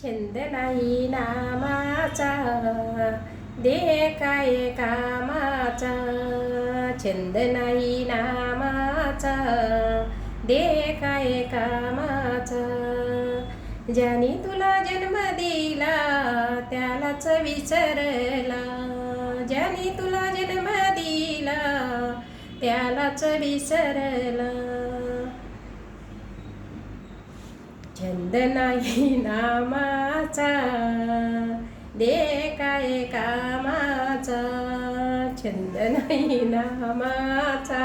छंद नाही नामाचा, देह काय कामाचा. छंद नाही नामाचा, देह काय कामाचा. ज्याने तुला जन्म दिला त्यालाच विसरला. ज्याने तुला जन्म दिला त्यालाच विसरला. छंद नाही नामाचा, देह काय कामाचा. छंद नाही नामाचा,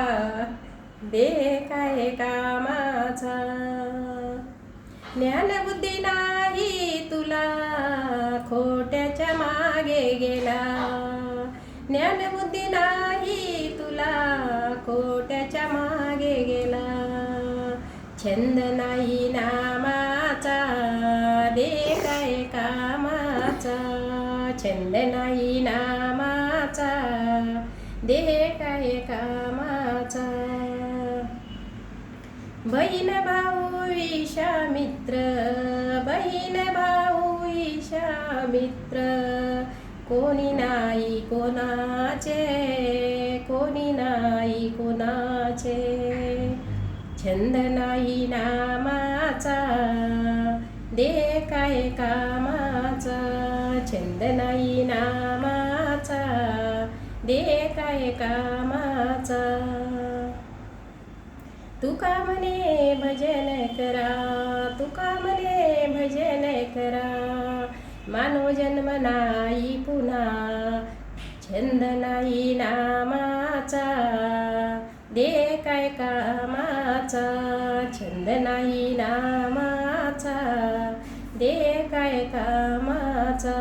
देह काय कामाचा. ज्ञानबुद्धी नाही तुला खोट्याच्या मागे गेला. ज्ञानबुद्धी नाही तुला खोट्याच्या मागे गेला. छंद नाही नामाचा, देह काय कामाचा. छंद नाही नामाचा, देह काय कामाचा. बहीण भाऊ विश्वामित्र, बहीण भाऊ विश्वामित्र. कोणी नाही कोणाचे, कोणी नाही कोणाचे. छंद नाही नामाचा, देह काय कामाचा. छंद नाही नामाचा, देह काय कामाचा. तुका म्हणे भजन करा, तुका म्हणे भजन करा. मानव जन्म नाही पुन्हा, छंद नाही नामाचा, देह काय कामाचा. छंद नाही नामाचा, देह काय कामाचा.